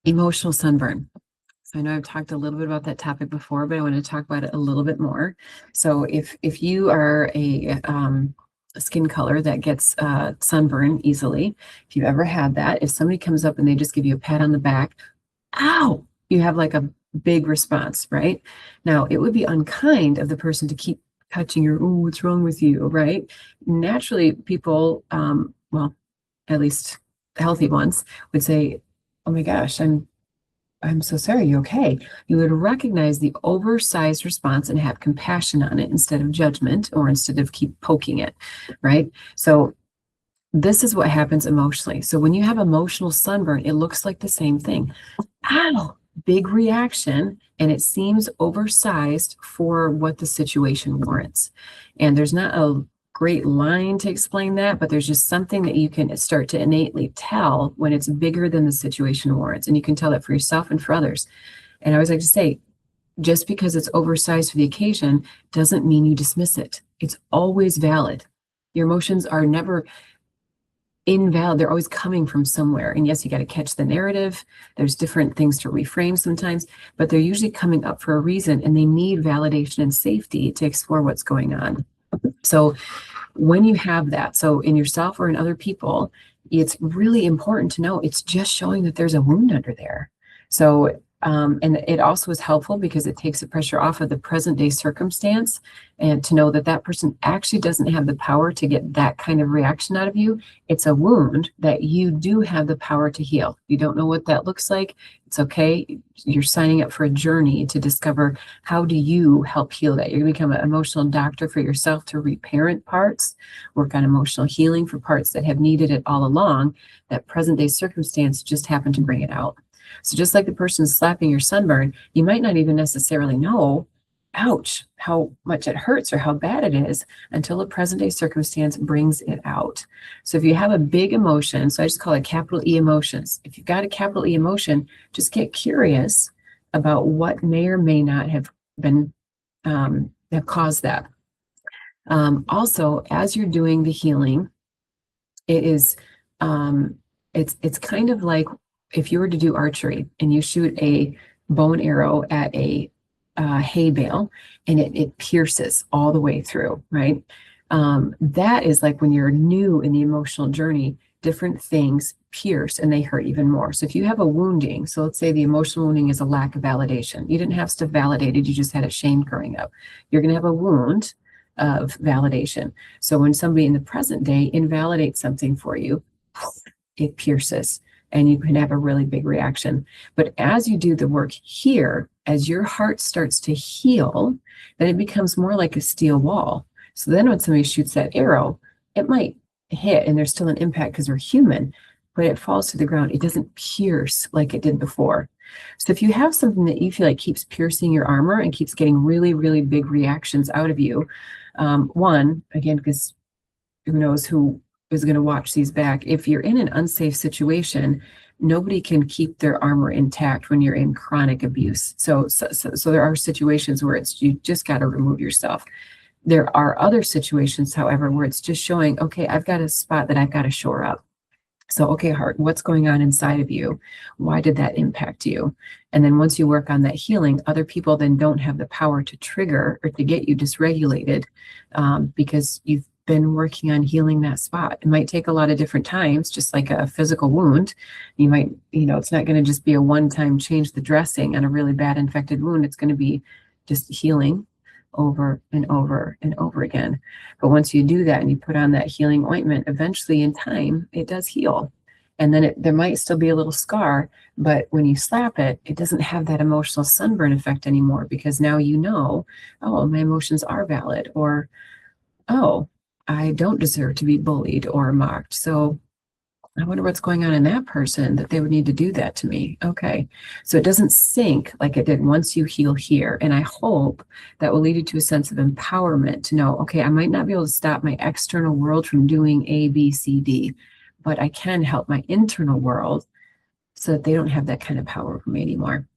Emotional sunburn. So I know I've talked a little bit about that topic before, but I want to talk about it a little bit more. So if you are a skin color that gets sunburn easily, if you've ever had that, if somebody comes up and they just give you a pat on the back, ow, you have like a big response, right? Now, it would be unkind of the person to keep touching your, oh, what's wrong with you, right? Naturally, people, well, at least healthy ones would say, oh my gosh, I'm so sorry, you okay? You would recognize the oversized response and have compassion on it instead of judgment or instead of keep poking it, right? So this is what happens emotionally. So when you have emotional sunburn, it looks like the same thing. Ow, big reaction, and it seems oversized for what the situation warrants. And there's not a great line to explain that, but there's just something that you can start to innately tell when it's bigger than the situation warrants. And you can tell that for yourself and for others. And I always like to say, just because it's oversized for the occasion doesn't mean you dismiss it. It's always valid. Your emotions are never invalid. They're always coming from somewhere. And yes, you got to catch the narrative. There's different things to reframe sometimes, but they're usually coming up for a reason, and they need validation and safety to explore what's going on. So when you have that, so in yourself or in other people, it's really important to know it's just showing that there's a wound under there. So, and it also is helpful because it takes the pressure off of the present day circumstance, and to know that that person actually doesn't have the power to get that kind of reaction out of you. It's a wound that you do have the power to heal. You don't know what that looks like. It's okay. You're signing up for a journey to discover how do you help heal that. You're going to become an emotional doctor for yourself to reparent parts, work on emotional healing for parts that have needed it all along. That present day circumstance just happened to bring it out. So just like the person slapping your sunburn, you might not even necessarily know, ouch, how much it hurts or how bad it is until a present day circumstance brings it out. So if you have a big emotion, so I just call it capital E emotions. If you've got a capital E emotion, just get curious about what may or may not have been, have caused that. Also, as you're doing the healing, it is, it's kind of like if you were to do archery and you shoot a bow and arrow at a hay bale and it pierces all the way through, right? That is like when you're new in the emotional journey, different things pierce and they hurt even more. So if you have a wounding, so let's say the emotional wounding is a lack of validation. You didn't have stuff validated, you just had a shame growing up. You're going to have a wound of validation. So when somebody in the present day invalidates something for you, it pierces. And you can have a really big reaction. But as you do the work here, as your heart starts to heal, then it becomes more like a steel wall. So then when somebody shoots that arrow, it might hit and there's still an impact because we're human, but it falls to the ground. It doesn't pierce like it did before. So if you have something that you feel like keeps piercing your armor and keeps getting really, really big reactions out of you, one, again, because who knows who is going to watch these back. If you're in an unsafe situation, nobody can keep their armor intact when you're in chronic abuse. So there are situations where it's you just got to remove yourself. There are other situations, however, where it's just showing, okay, I've got a spot that I've got to shore up. So, okay, heart, what's going on inside of you? Why did that impact you? And then once you work on that healing, other people then don't have the power to trigger or to get you dysregulated because you've been working on healing that spot. It might take a lot of different times, just like a physical wound. You might, it's not going to just be a one-time change the dressing on a really bad infected wound. It's going to be just healing over and over and over again. But once you do that and you put on that healing ointment, eventually in time, it does heal. And then there might still be a little scar, but when you slap it, it doesn't have that emotional sunburn effect anymore because now you know, oh, my emotions are valid, or, oh, I don't deserve to be bullied or mocked. So I wonder what's going on in that person that they would need to do that to me. Okay. So it doesn't sink like it did once you heal here. And I hope that will lead you to a sense of empowerment to know, okay, I might not be able to stop my external world from doing A, B, C, D, but I can help my internal world so that they don't have that kind of power over me anymore.